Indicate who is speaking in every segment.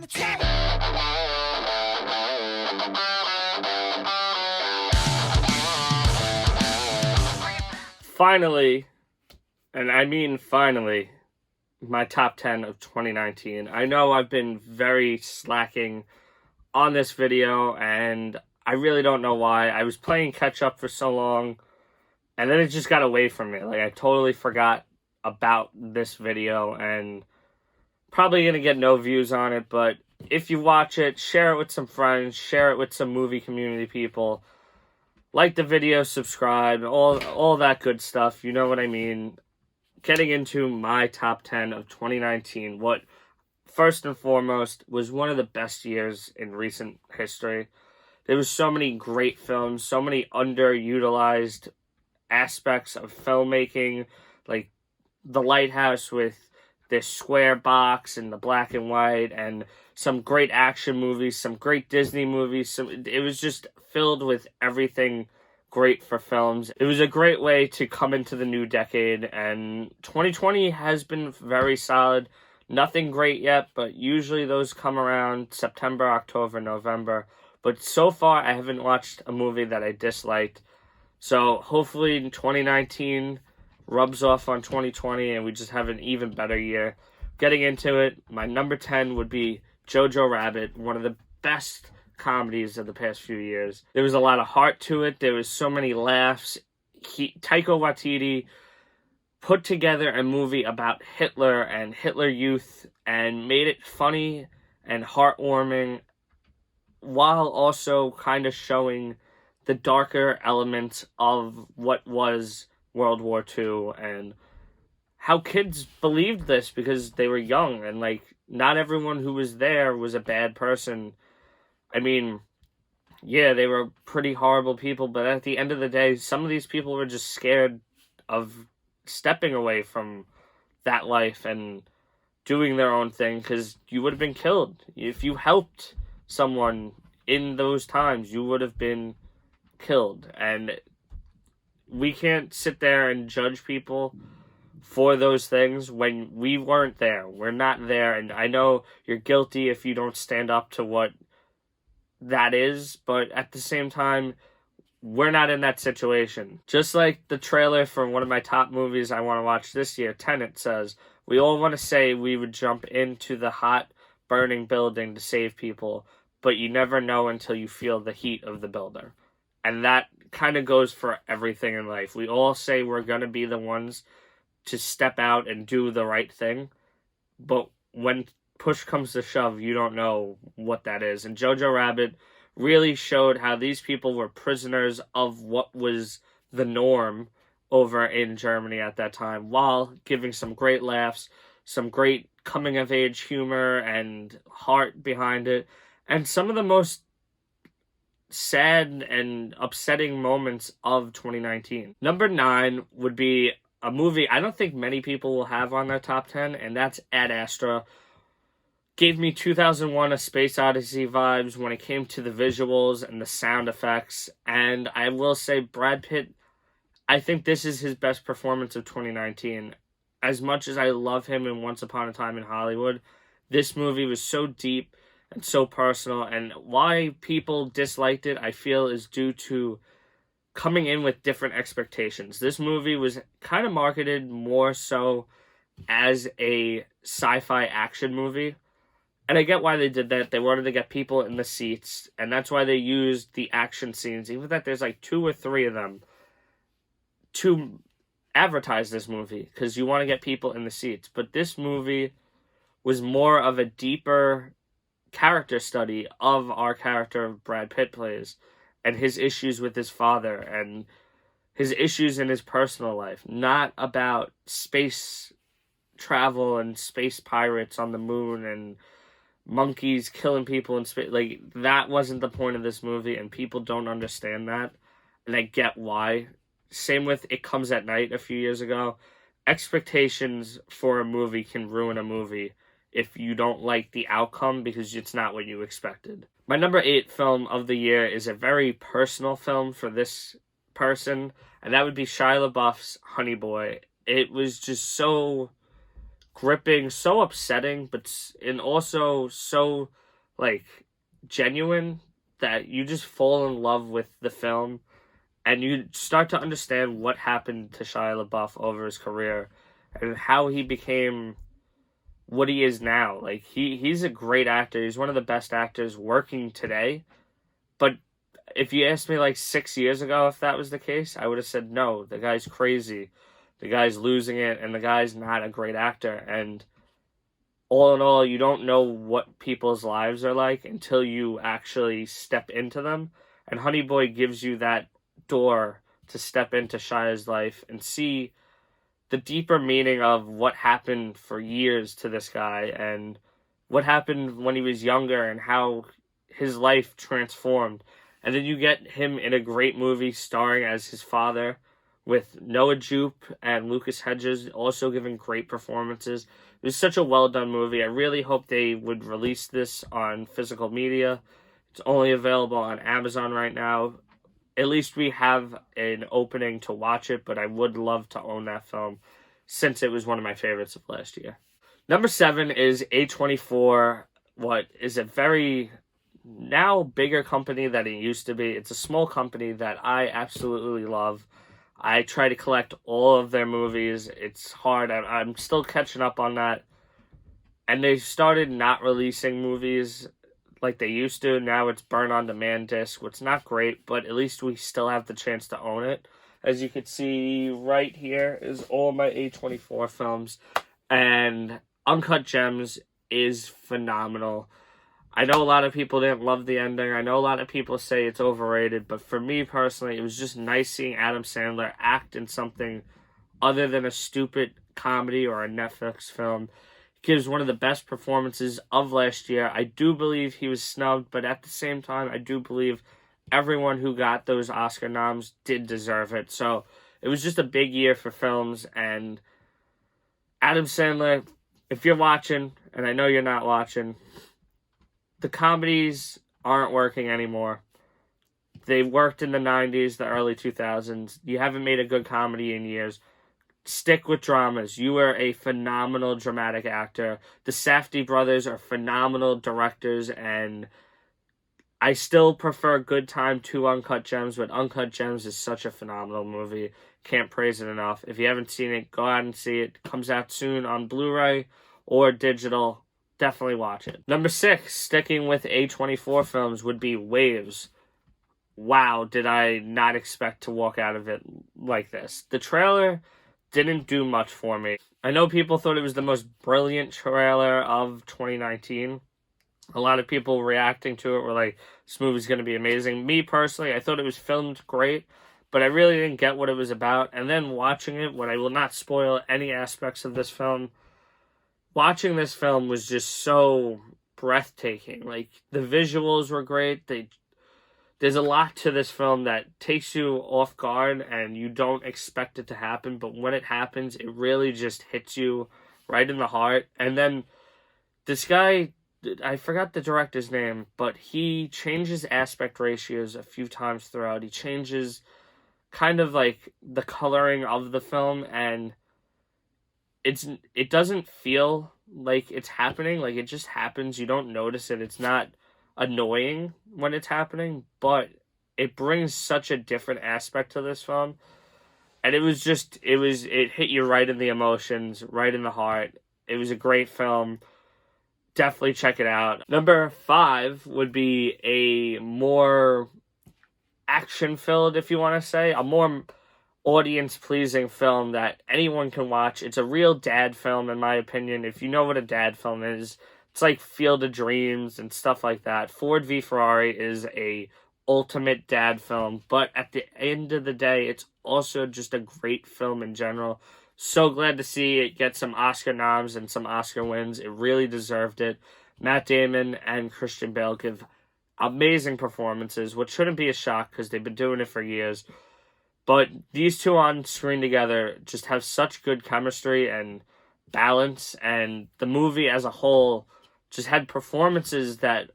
Speaker 1: the track.
Speaker 2: Finally, and I mean finally, my top 10 of 2019. I know I've been very slacking on this video, and I really don't know why. I was playing catch up for so long, and then it just got away from me. Like, I totally forgot about this video, and probably gonna get no views on it, but if you watch it, share it with some friends, share it with some movie community people. Like the video, subscribe, all that good stuff. You know what I mean. Getting into my top 10 of 2019, what first and foremost was one of the best years in recent history. There was so many great films, so many underutilized aspects of filmmaking, like The Lighthouse with this square box and the black and white, and some great action movies, some great Disney movies. It was just filled with everything great for films. It was a great way to come into the new decade, and 2020 has been very solid. Nothing great yet, but usually those come around September, October, November. But so far, I haven't watched a movie that I disliked. So hopefully in 2019 rubs off on 2020 and we just have an even better year. Getting into it, my number 10 would be Jojo Rabbit, one of the best comedies of the past few years. There was a lot of heart to it. There was so many laughs. Taika Waititi put together a movie about Hitler and Hitler Youth and made it funny and heartwarming while also kind of showing the darker elements of what was World War II and how kids believed this because they were young, and like not everyone who was there was a bad person. I mean, yeah, they were pretty horrible people, but at the end of the day, some of these people were just scared of stepping away from that life and doing their own thing because you would have been killed. If you helped someone in those times, you would have been killed. And we can't sit there and judge people for those things when we weren't there. We're not there, and I know you're guilty if you don't stand up to what that is, but at the same time, we're not in that situation. Just like the trailer for one of my top movies I want to watch this year, Tenet, says, we all want to say we would jump into the hot, burning building to save people, but you never know until you feel the heat of the builder. And that kind of goes for everything in life. We all say we're going to be the ones to step out and do the right thing, but when push comes to shove, you don't know what that is. And Jojo Rabbit really showed how these people were prisoners of what was the norm over in Germany at that time, while giving some great laughs, some great coming-of-age humor and heart behind it, and some of the most sad and upsetting moments of 2019. Number 9 would be a movie I don't think many people will have on their top 10, and that's Ad Astra. Gave me 2001 A Space Odyssey vibes when it came to the visuals and the sound effects. And I will say Brad Pitt, I think this is his best performance of 2019. As much as I love him in Once Upon a Time in Hollywood, this movie was so deep and so personal. And why people disliked it, I feel, is due to coming in with different expectations. This movie was kind of marketed more so as a sci-fi action movie. And I get why they did that. They wanted to get people in the seats, and that's why they used the action scenes, even that there's like 2 or 3 of them, to advertise this movie, because you want to get people in the seats. But this movie was more of a deeper character study of our character Brad Pitt plays, and his issues with his father, and his issues in his personal life. Not about space travel and space pirates on the moon and monkeys killing people in space. Like, that wasn't the point of this movie, and people don't understand that, and I get why. Same with It Comes at Night a few years ago. Expectations for a movie can ruin a movie if you don't like the outcome because it's not what you expected. My number 8 film of the year is a very personal film for this person, and that would be Shia LaBeouf's Honey Boy. It was just so gripping, so upsetting, and also so like genuine that you just fall in love with the film and you start to understand what happened to Shia LaBeouf over his career and how he became what he is now. Like he's a great actor. He's one of the best actors working today. But if you asked me like 6 years ago if that was the case, I would have said no. The guy's crazy. The guy's losing it, and the guy's not a great actor. And all in all, you don't know what people's lives are like until you actually step into them. And Honey Boy gives you that door to step into Shia's life and see the deeper meaning of what happened for years to this guy and what happened when he was younger and how his life transformed. And then you get him in a great movie starring as his father with Noah Jupe and Lucas Hedges also giving great performances. It was such a well-done movie. I really hope they would release this on physical media. It's only available on Amazon right now. At least we have an opening to watch it, but I would love to own that film since it was one of my favorites of last year. Number 7 is A24, what is a very now bigger company than it used to be. It's a small company that I absolutely love. I try to collect all of their movies. It's hard. I'm still catching up on that. And they started not releasing movies like they used to. Now it's burn on demand disc, which is not great, but at least we still have the chance to own it. As you can see right here is all my A24 films, and Uncut Gems is phenomenal. I know a lot of people didn't love the ending. I know a lot of people say it's overrated, but for me personally, it was just nice seeing Adam Sandler act in something other than a stupid comedy or a Netflix film. Gives one of the best performances of last year. I do believe he was snubbed, but at the same time, I do believe everyone who got those Oscar noms did deserve it. So it was just a big year for films, and Adam Sandler, if you're watching, and I know you're not watching, the comedies aren't working anymore. They worked in the 90s, the early 2000s. You haven't made a good comedy in years. Stick with dramas. You are a phenomenal dramatic actor. The Safdie brothers are phenomenal directors, and I still prefer Good Time to Uncut Gems, but Uncut Gems is such a phenomenal movie. Can't praise it enough. If you haven't seen it, go out and see it. It comes out soon on Blu-ray or digital. Definitely watch it. Number 6, sticking with A24 films, would be Waves. Wow, did I not expect to walk out of it like this. The trailer didn't do much for me. I know people thought it was the most brilliant trailer of 2019. A lot of people reacting to it were like, this movie's going to be amazing. Me personally, I thought it was filmed great, but I really didn't get what it was about. And then watching it, when I will not spoil any aspects of this film, watching this film was just so breathtaking. Like, the visuals were great. There's a lot to this film that takes you off guard and you don't expect it to happen, but when it happens, it really just hits you right in the heart. And then this guy, I forgot the director's name, but he changes aspect ratios a few times throughout. He changes kind of like the coloring of the film, and it doesn't feel like it's happening. Like, it just happens. You don't notice it. It's not annoying when it's happening, but it brings such a different aspect to this film. And it hit you right in the emotions, right in the heart. It was a great film. Definitely check it out. Number 5 would be a more action-filled, if you want to say, a more audience-pleasing film that anyone can watch. It's a real dad film, in my opinion. If you know what a dad film is, it's like Field of Dreams and stuff like that. Ford v Ferrari is a ultimate dad film, but at the end of the day, it's also just a great film in general. So glad to see it get some Oscar noms and some Oscar wins. It really deserved it. Matt Damon and Christian Bale give amazing performances, which shouldn't be a shock because they've been doing it for years. But these two on screen together just have such good chemistry and balance, and the movie as a whole just had performances that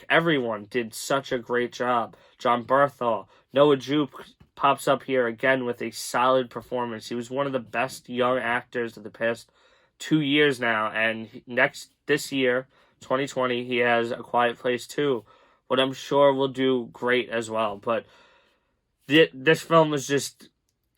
Speaker 2: everyone did such a great job. John Berthel, Noah Jupe pops up here again with a solid performance. He was one of the best young actors of the past 2 years now, and this year, 2020, he has A Quiet Place 2, what I'm sure will do great as well. But this film was just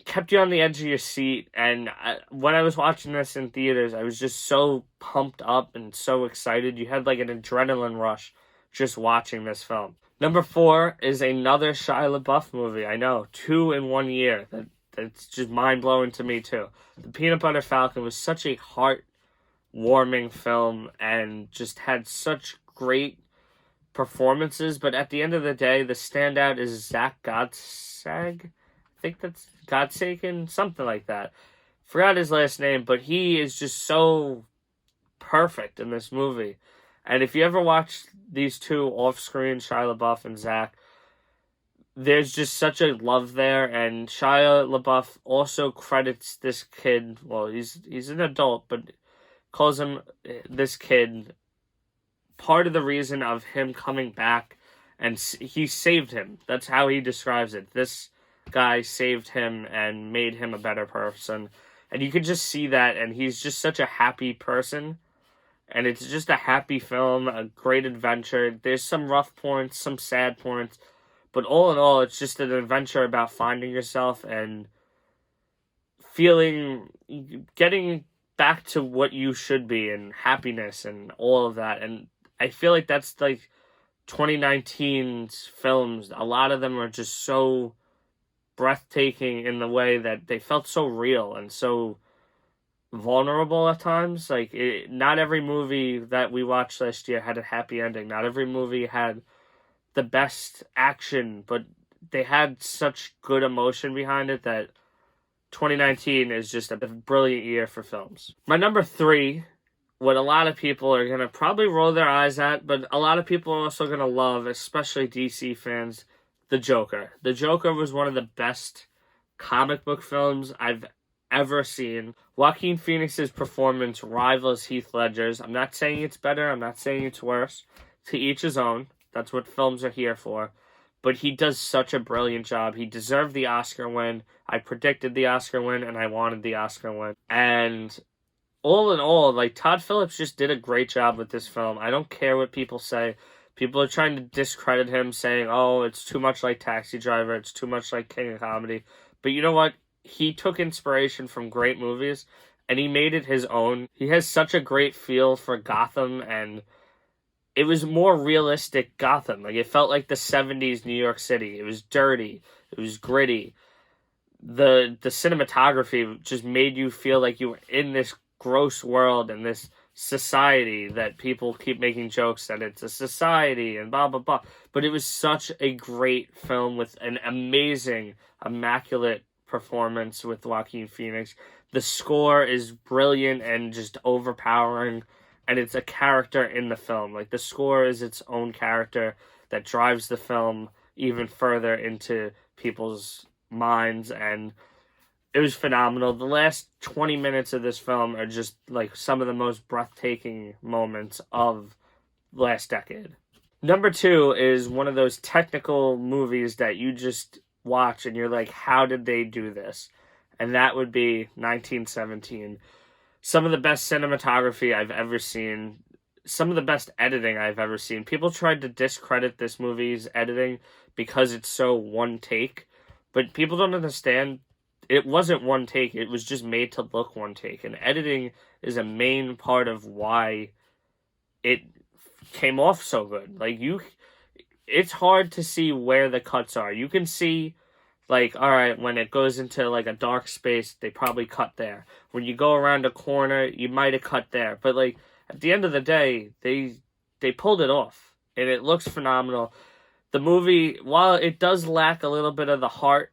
Speaker 2: kept you on the edge of your seat, and when I was watching this in theaters, I was just so pumped up and so excited. You had like an adrenaline rush just watching this film. Number 4 is another Shia LaBeouf movie. I know, 2 in 1 year. That's just mind-blowing to me too. The Peanut Butter Falcon was such a heart-warming film and just had such great performances, but at the end of the day, the standout is Zach Godsag. I think that's Godsaken, something like that. Forgot his last name, but he is just so perfect in this movie. And if you ever watch these two off-screen, Shia LaBeouf and Zach, there's just such a love there. And Shia LaBeouf also credits this kid, well, he's an adult, but calls him, this kid, part of the reason of him coming back, and he saved him. That's how he describes it. This guy saved him and made him a better person. And you can just see that, and he's just such a happy person. And it's just a happy film, a great adventure. There's some rough points, some sad points, but all in all, it's just an adventure about finding yourself and getting back to what you should be, and happiness and all of that. And I feel like that's like 2019's films. A lot of them are just so breathtaking in the way that they felt so real and so vulnerable at times. Like, not every movie that we watched last year had a happy ending. Not every movie had the best action, but they had such good emotion behind it that 2019 is just a brilliant year for films. My number 3, what a lot of people are going to probably roll their eyes at, but a lot of people are also going to love, especially DC fans, The Joker. The Joker was one of the best comic book films I've ever seen. Joaquin Phoenix's performance rivals Heath Ledger's. I'm not saying it's better. I'm not saying it's worse. To each his own. That's what films are here for. But he does such a brilliant job. He deserved the Oscar win. I predicted the Oscar win, and I wanted the Oscar win. And all in all, like, Todd Phillips just did a great job with this film. I don't care what people say. People are trying to discredit him, saying, oh, it's too much like Taxi Driver, it's too much like King of Comedy. But you know what? He took inspiration from great movies, and he made it his own. He has such a great feel for Gotham, and it was more realistic Gotham. Like, it felt like the 70s New York City. It was dirty. It was gritty. The cinematography just made you feel like you were in this gross world and this society that people keep making jokes that it's a society and blah, blah, blah. But it was such a great film with an amazing, immaculate performance with Joaquin Phoenix. The score is brilliant and just overpowering, and it's a character in the film. Like, the score is its own character that drives the film even further into people's minds, and it was phenomenal. The last 20 minutes of this film are just like some of the most breathtaking moments of last decade. Number 2 is one of those technical movies that you just watch and you're like, how did they do this? And that would be 1917. Some of the best cinematography I've ever seen. Some of the best editing I've ever seen. People tried to discredit this movie's editing because it's so one take. But people don't understand, it wasn't one take. It was just made to look one take. And editing is a main part of why it came off so good. Like, it's hard to see where the cuts are. You can see, like, all right, when it goes into like a dark space, they probably cut there. When you go around a corner, you might have cut there. But like, at the end of the day, they pulled it off, and it looks phenomenal. The movie, while it does lack a little bit of the heart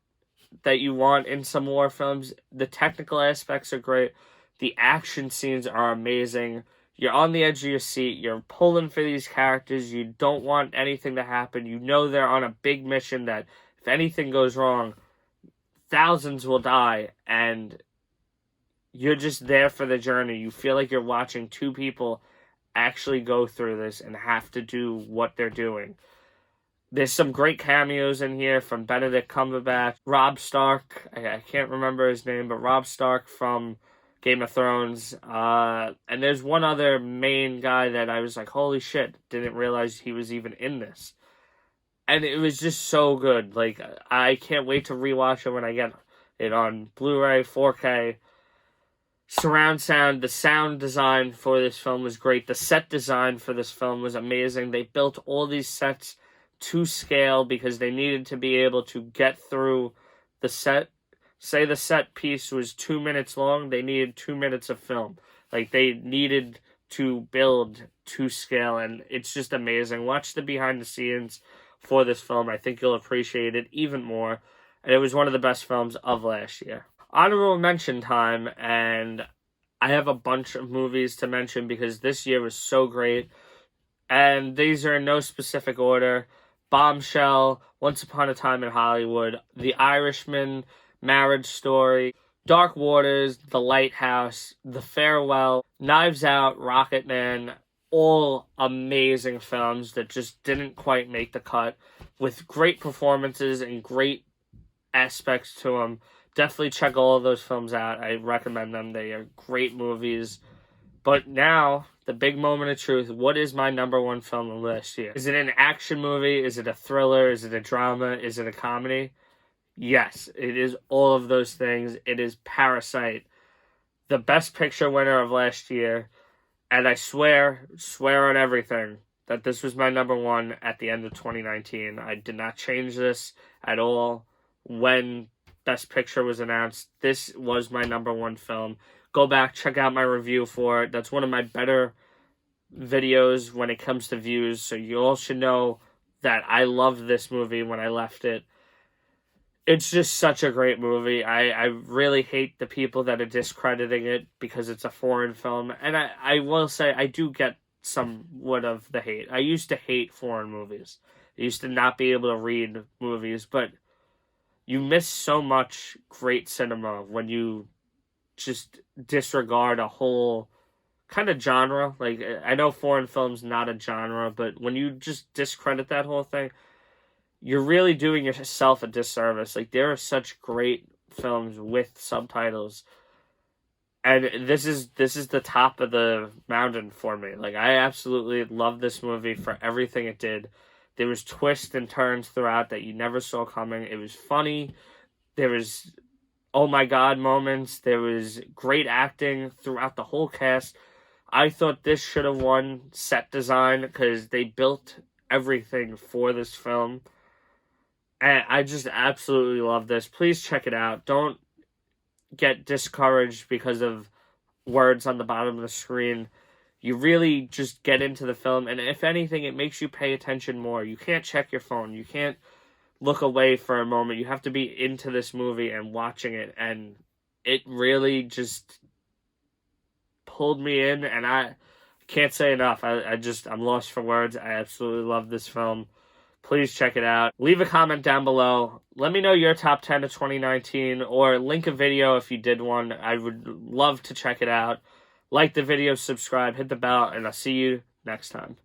Speaker 2: that you want in some war films, the technical aspects are great. The action scenes are amazing. You're on the edge of your seat. You're pulling for these characters. You don't want anything to happen. You know they're on a big mission that if anything goes wrong, thousands will die, and you're just there for the journey. You feel like you're watching two people actually go through this and have to do what they're doing. There's some great cameos in here from Benedict Cumberbatch, Rob Stark, I can't remember his name, but Rob Stark from Game of Thrones. And there's one other main guy that I was like, holy shit, didn't realize he was even in this. And it was just so good. Like, I can't wait to rewatch it when I get it on Blu-ray, 4K. Surround sound, the sound design for this film was great. The set design for this film was amazing. They built all these sets to scale because they needed to be able to get through the set. Say the set piece was 2 minutes long, they needed 2 minutes of film. Like, they needed to build to scale, and it's just amazing. Watch the behind the scenes for this film. I think you'll appreciate it even more. And it was one of the best films of last year. Honorable mention time, and I have a bunch of movies to mention because this year was so great. And these are in no specific order. Bombshell, Once Upon a Time in Hollywood, The Irishman, Marriage Story, Dark Waters, The Lighthouse, The Farewell, Knives Out, Rocketman, all amazing films that just didn't quite make the cut, with great performances and great aspects to them. Definitely check all of those films out. I recommend them. They are great movies. But now, the big moment of truth. What is my number one film of last year? Is it an action movie? Is it a thriller? Is it a drama? Is it a comedy? Yes, it is all of those things. It is Parasite, the Best Picture winner of last year. And I swear on everything, that this was my number one at the end of 2019. I did not change this at all when Best Picture was announced. This was my number one film. Go back, check out my review for it. That's one of my better videos when it comes to views. So you all should know that I loved this movie when I left it. It's just such a great movie. I really hate the people that are discrediting it because it's a foreign film. And I will say I do get somewhat of the hate. I used to hate foreign movies. I used to not be able to read movies. But you miss so much great cinema when you just disregard a whole kind of genre. Like, I know foreign film's not a genre, but when you just discredit that whole thing, you're really doing yourself a disservice. Like, there are such great films with subtitles, and this is the top of the mountain for me. Like, I absolutely love this movie for everything it did. There was twists and turns throughout that you never saw coming. It was funny. There was oh my god moments. There was great acting throughout the whole cast. I thought this should have won set design because they built everything for this film. And I just absolutely love this. Please check it out. Don't get discouraged because of words on the bottom of the screen. You really just get into the film, and if anything, it makes you pay attention more. You can't check your phone. You can't look away for a moment. You have to be into this movie and watching it, and it really just pulled me in, and I can't say enough. I'm lost for words. I absolutely love this film. Please check it out. Leave a comment down below. Let me know your top 10 of 2019, or link a video if you did one. I would love to check it out. Like the video, subscribe, hit the bell, and I'll see you next time.